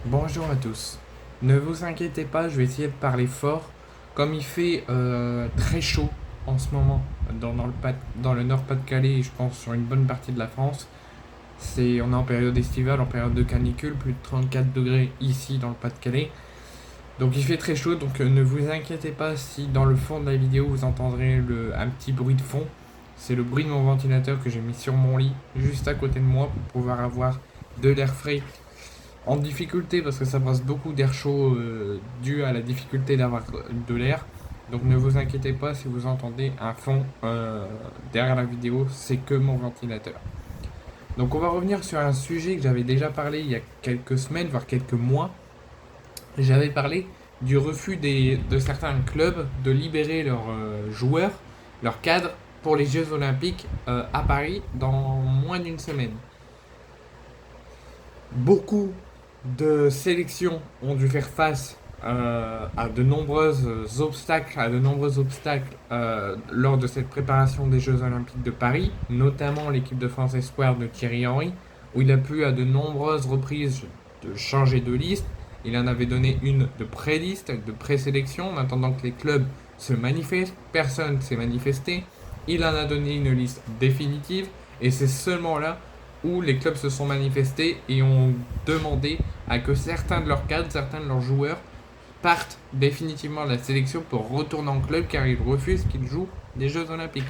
Bonjour à tous. Ne vous inquiétez pas, je vais essayer de parler fort. Comme il fait très chaud en ce moment dans le Nord-Pas-de-Calais et je pense sur une bonne partie de la France, on est en période estivale, en période de canicule, plus de 34 degrés ici dans le Pas-de-Calais. Donc il fait très chaud, donc ne vous inquiétez pas si dans le fond de la vidéo vous entendrez un petit bruit de fond. C'est le bruit de mon ventilateur que j'ai mis sur mon lit juste à côté de moi pour pouvoir avoir de l'air frais en difficulté parce que ça brasse beaucoup d'air chaud dû à la difficulté d'avoir de l'air. Donc ne vous inquiétez pas si vous entendez un fond derrière la vidéo, c'est que mon ventilateur. Donc on va revenir sur un sujet que j'avais déjà parlé il y a quelques semaines, voire quelques mois. J'avais parlé du refus de certains clubs de libérer leurs joueurs, leurs cadres pour les Jeux Olympiques à Paris dans moins d'une semaine. Beaucoup de sélections ont dû faire face à de nombreux obstacles lors de cette préparation des Jeux Olympiques de Paris, notamment l'équipe de France Espoir de Thierry Henry, où il a pu à de nombreuses reprises de changer de liste. Il en avait donné une de pré-liste, de présélection, en attendant que les clubs se manifestent. Personne ne s'est manifesté. Il en a donné une liste définitive, et c'est seulement là où les clubs se sont manifestés et ont demandé à que certains de leurs cadres, certains de leurs joueurs partent définitivement de la sélection pour retourner en club car ils refusent qu'ils jouent des Jeux Olympiques.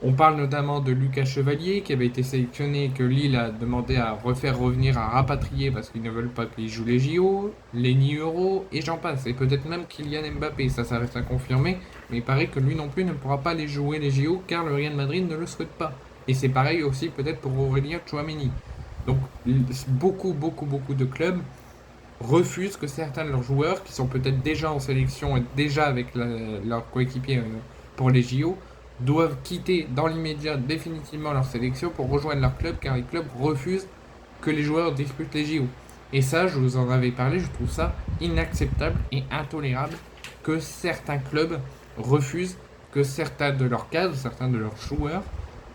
On parle notamment de Lucas Chevalier qui avait été sélectionné et que Lille a demandé à refaire revenir, à rapatrier parce qu'ils ne veulent pas qu'il joue les JO, Lenny Euro et j'en passe. Et peut-être même Kylian Mbappé, ça reste à confirmer, mais il paraît que lui non plus ne pourra pas les jouer les JO car le Real Madrid ne le souhaite pas. Et c'est pareil aussi peut-être pour Aurélien Tchouameni. Donc beaucoup de clubs refusent que certains de leurs joueurs, qui sont peut-être déjà en sélection et déjà avec leurs coéquipiers pour les JO, doivent quitter dans l'immédiat définitivement leur sélection pour rejoindre leur club car les clubs refusent que les joueurs disputent les JO. Et ça, je vous en avais parlé, je trouve ça inacceptable et intolérable que certains clubs refusent que certains de leurs cadres, certains de leurs joueurs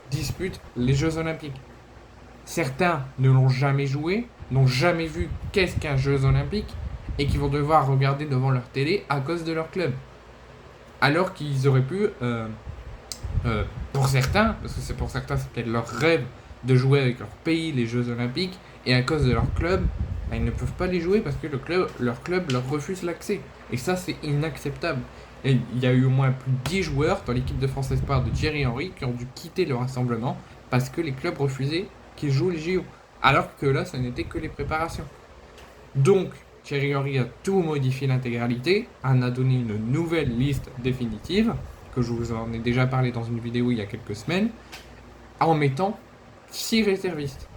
disputent les Jeux Olympiques. Certains ne l'ont jamais joué, n'ont jamais vu qu'est-ce qu'un Jeux Olympiques et qui vont devoir regarder devant leur télé à cause de leur club. Alors qu'ils auraient pu, pour certains, parce que c'est pour certains c'est peut-être leur rêve de jouer avec leur pays les Jeux Olympiques, et à cause de leur club, ils ne peuvent pas les jouer parce que leur club leur refuse l'accès. Et ça c'est inacceptable. Et il y a eu au moins plus de 10 joueurs dans l'équipe de France Espoir de Thierry Henry qui ont dû quitter le rassemblement parce que les clubs refusaient qu'ils jouent les JO. Alors que là, ça n'était que les préparations. Donc, Thierry Henry a tout modifié l'intégralité, en a donné une nouvelle liste définitive, que je vous en ai déjà parlé dans une vidéo il y a quelques semaines, en mettant 6 réservistes.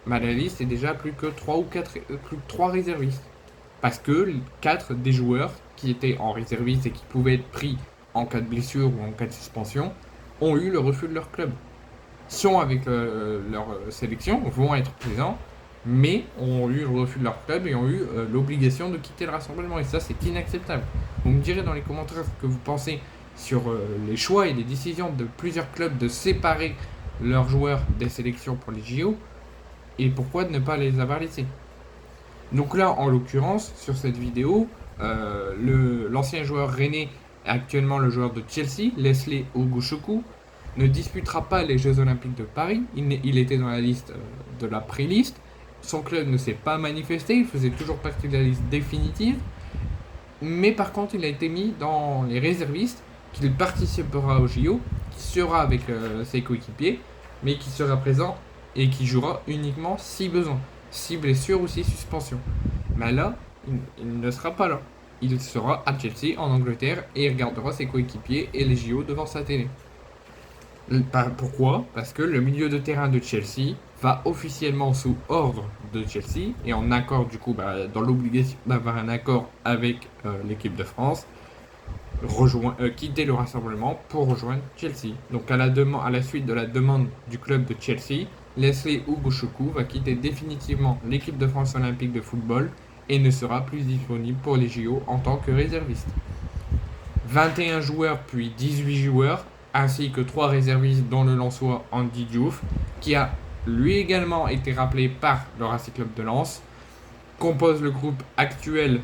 Mais la liste est déjà plus que 3 réservistes. Parce que 4 des joueurs qui étaient en réserviste et qui pouvaient être pris en cas de blessure ou en cas de suspension ont eu le refus de leur club. Sont avec leur sélection, vont être présents, mais ont eu le refus de leur club et ont eu l'obligation de quitter le rassemblement. Et ça, c'est inacceptable. Vous me direz dans les commentaires ce que vous pensez sur les choix et les décisions de plusieurs clubs de séparer leurs joueurs des sélections pour les JO et pourquoi de ne pas les avoir laissés. Donc là, en l'occurrence, sur cette vidéo, l'ancien joueur rennais, actuellement le joueur de Chelsea, Leslie Oguchukwu, ne disputera pas les Jeux Olympiques de Paris. Il était dans la liste de la pré-liste. Son club ne s'est pas manifesté, il faisait toujours partie de la liste définitive. Mais par contre, il a été mis dans les réservistes, qu'il participera au JO, qui sera avec ses coéquipiers, mais qui sera présent et qui jouera uniquement si besoin, si blessure ou si suspension. Mais là, il ne sera pas là. Il sera à Chelsea, en Angleterre, et il regardera ses coéquipiers et les JO devant sa télé. Pourquoi? Parce que le milieu de terrain de Chelsea va officiellement sous ordre de Chelsea et en accord du coup dans l'obligation d'avoir un accord avec l'équipe de France, quitter le rassemblement pour rejoindre Chelsea. Donc à la suite de la demande du club de Chelsea, Leslie Ugochukwu va quitter définitivement l'équipe de France olympique de football et ne sera plus disponible pour les JO en tant que réserviste. 21 joueurs puis 18 joueurs ainsi que 3 réservistes dont le Lensois Andy Diouf, qui a lui également été rappelé par le Racing Club de Lens, composent le groupe actuel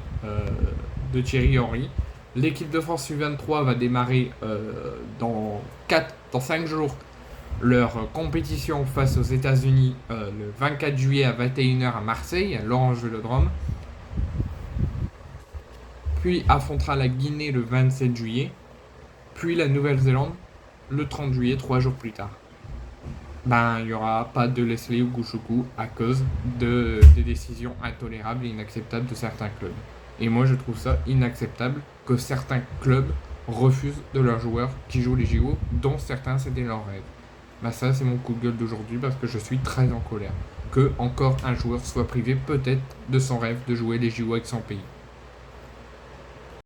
de Thierry Henry. L'équipe de France U23 va démarrer dans 5 jours leur compétition face aux États-Unis le 24 juillet à 21h à Marseille, à l'Orange Vélodrome. Puis affrontera la Guinée le 27 juillet, puis la Nouvelle-Zélande le 30 juillet, 3 jours plus tard. Il n'y aura pas de Leslie Ugochukwu à cause des décisions intolérables et inacceptables de certains clubs. Et moi, je trouve ça inacceptable que certains clubs refusent de leurs joueurs qui jouent les JO, dont certains c'était leur rêve. Ça, c'est mon coup de gueule d'aujourd'hui parce que je suis très en colère. Que encore un joueur soit privé peut-être de son rêve de jouer les JO avec son pays.